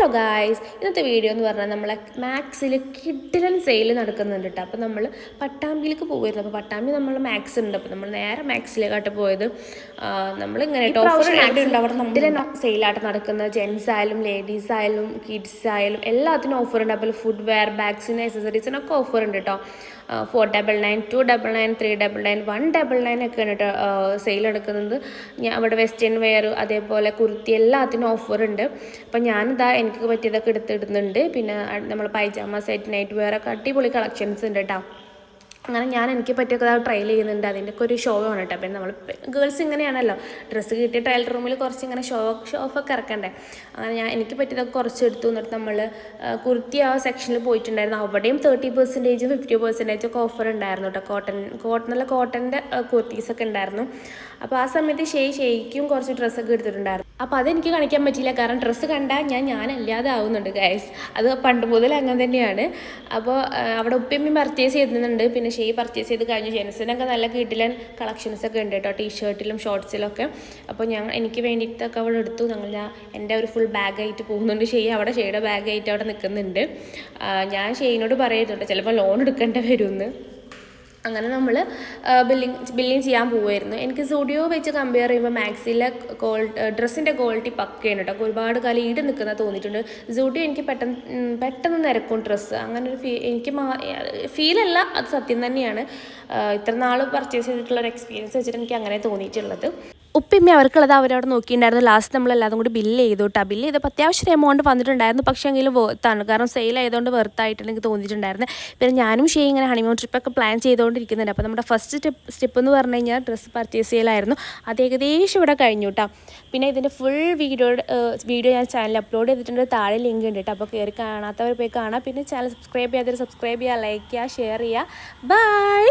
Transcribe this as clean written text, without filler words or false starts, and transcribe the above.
Hello guys, ഇന്നത്തെ video എന്ന് പറഞ്ഞാൽ നമ്മളെ മാക്സിൽ കിഡിലൻ സെയിൽ നടക്കുന്നുണ്ട് കേട്ടോ. അപ്പോൾ നമ്മൾ പട്ടാമ്പിയിലേക്ക് പോകുമായിരുന്നു. അപ്പോൾ പട്ടാമ്പി നമ്മൾ മാക്സ് ഉണ്ട്. അപ്പോൾ നമ്മൾ നേരെ മാക്സിലേക്കാട്ട് പോയത്. നമ്മളിങ്ങനെ കിഡിലൻ സെയിലായിട്ട് നടക്കുന്ന ജെൻസ് ആയാലും ലേഡീസ് ആയാലും കിഡ്സ് ആയാലും എല്ലാത്തിനും ഓഫറുണ്ട്. അപ്പോൾ ഫുഡ് വെയർ, ബാഗ്സിന്, അക്സസറീസിനൊക്കെ ഓഫറുണ്ട് കേട്ടോ. 499, 299, 399, 199 ഒക്കെയാണ് കേട്ടോ സെയിൽ എടുക്കുന്നത്. ഞാൻ അവിടെ വെസ്റ്റേൺ വെയർ അതേപോലെ കുർത്തി എല്ലാത്തിനും ഓഫറുണ്ട്. അപ്പം ഞാനിതാ എനിക്ക് പറ്റിയതൊക്കെ എടുത്തിടുന്നുണ്ട്. പിന്നെ നമ്മൾ പൈജാമ സെറ്റ്, നൈറ്റ് വെയർ ഒക്കെ അടിപൊളി കളക്ഷൻസ് ഉണ്ട് കേട്ടോ. അങ്ങനെ ഞാൻ എനിക്ക് പറ്റിയൊക്കെ ട്രയൽ ചെയ്യുന്നുണ്ട്. അതിൻ്റെയൊക്കെ ഒരു ഷോ ആണ് കേട്ടോ. പിന്നെ നമ്മൾ ഗേൾസ് ഇങ്ങനെയാണല്ലോ, ഡ്രസ്സ് കിട്ടിയ ട്രയൽ റൂമിൽ കുറച്ച് ഇങ്ങനെ ഷോഫൊക്കെ ഇറക്കണ്ടേ. അങ്ങനെ എനിക്ക് പറ്റിയതൊക്കെ കുറച്ച് എടുത്തു. എന്നിട്ട് നമ്മൾ കുർത്തി ആ സെക്ഷനിൽ പോയിട്ടുണ്ടായിരുന്നു. അവിടെയും 30%, 50% ഒക്കെ ഓഫർ ഉണ്ടായിരുന്നു കേട്ടോ. കോട്ടൻ്റെ കുർത്തീസൊക്കെ ഉണ്ടായിരുന്നു. അപ്പോൾ ആ സമയത്ത് ഷെയ്ക്കും കുറച്ച് ഡ്രസ്സൊക്കെ എടുത്തിട്ടുണ്ടായിരുന്നു. അപ്പോൾ അതെനിക്ക് കാണിക്കാൻ പറ്റിയില്ല, കാരണം ഡ്രസ്സ് കണ്ടാൽ ഞാനല്ലാതെ ആവുന്നുണ്ട് ഗൈസ്. അത് പണ്ട് മുതൽ അങ്ങനെ തന്നെയാണ്. അപ്പോൾ അവിടെ ഉപ്പയമ്മയും പർച്ചേസ് ചെയ്യുന്നുണ്ട്. പിന്നെ പർച്ചേസ് ചെയ്ത് കഴിഞ്ഞു. ജെൻസിനൊക്കെ നല്ല കിഡിലൻ കളക്ഷൻസൊക്കെ ഉണ്ട് കേട്ടോ, ടീഷർട്ടിലും ഷോർട്സിലൊക്കെ. അപ്പോൾ എനിക്ക് വേണ്ടിയിട്ടൊക്കെ അവിടെ എടുത്തു. എൻ്റെ ഒരു ഫുൾ ബാഗായിട്ട് പോകുന്നുണ്ട്. അവിടെ ഷെയ്യുടെ ബാഗായിട്ട് അവിടെ നിൽക്കുന്നുണ്ട്. ഞാൻ ഷെയ്നോട് പറയുന്നുണ്ട് ചിലപ്പോൾ ലോൺ എടുക്കേണ്ടി വരുമെന്ന്. അങ്ങനെ നമ്മൾ ബില്ലിങ് ചെയ്യാൻ പോകുമായിരുന്നു. എനിക്ക് സ്റ്റുഡിയോ വെച്ച് കമ്പയർ ചെയ്യുമ്പോൾ മാക്സിലെ ഡ്രസ്സിൻ്റെ ക്വാളിറ്റി പക്കയാണ് കേട്ടോ. ഒരുപാട് കാലം ഈട് നിൽക്കുന്ന തോന്നിയിട്ടുണ്ട്. സ്റ്റുഡിയോ എനിക്ക് പെട്ടെന്ന് നിരക്കും ഡ്രസ്സ്. അങ്ങനെ ഒരു എനിക്ക് ഫീലല്ല, അത് സത്യം തന്നെയാണ്. ഇത്ര നാൾ പർച്ചേസ് ചെയ്തിട്ടുള്ള ഒരു എക്സ്പീരിയൻസ് വെച്ചിട്ട് എനിക്ക് അങ്ങനെ തോന്നിയിട്ടുള്ളത്. ഉപ്പിമ്മ അവർക്കുള്ളത് അവരവിടെ നോക്കിയിട്ടുണ്ടായിരുന്നു. ലാസ്റ്റ് നമ്മളെല്ലാതും കൂടി ബില്ല് ചെയ്തു കേട്ടോ. ബില്ല് ചെയ്തപ്പോൾ അത്യാവശ്യം എമൗണ്ട് വന്നിട്ടുണ്ടായിരുന്നു. പക്ഷേ എങ്കിലും വെർത്താണ്, കാരണം സെയിൽ ആയതുകൊണ്ട് വെർത്തായിട്ട് എനിക്ക് തോന്നിയിട്ടുണ്ടായിരുന്നു. പിന്നെ ഞാനും ഇങ്ങനെ ഹണിമൂൺ ട്രിപ്പൊക്കെ പ്ലാൻ ചെയ്തുകൊണ്ടിരിക്കുന്നുണ്ട്. അപ്പോൾ നമ്മുടെ ഫസ്റ്റ് സ്റ്റെപ്പ് എന്ന് പറഞ്ഞു കഴിഞ്ഞാൽ ഡ്രസ്സ് പർച്ചേസ് ചെയ്യലായിരുന്നു. അത് ഏകദേശം ഇവിടെ കഴിഞ്ഞു കേട്ടോ. പിന്നെ ഇതിൻ്റെ ഫുൾ വീഡിയോ ഞാൻ ചാനലിൽ അപ്ലോഡ് ചെയ്തിട്ടുണ്ട്. താഴെ ലിങ്ക് ഉണ്ട് കേട്ടോ. അപ്പോൾ കയറി കാണാത്തവർ പോയി കാണാം. പിന്നെ ചാനൽ സബ്സ്ക്രൈബ് ചെയ്യുക, ലൈക്ക് ചെയ്യുക, ഷെയർ ചെയ്യുക. ബൈ.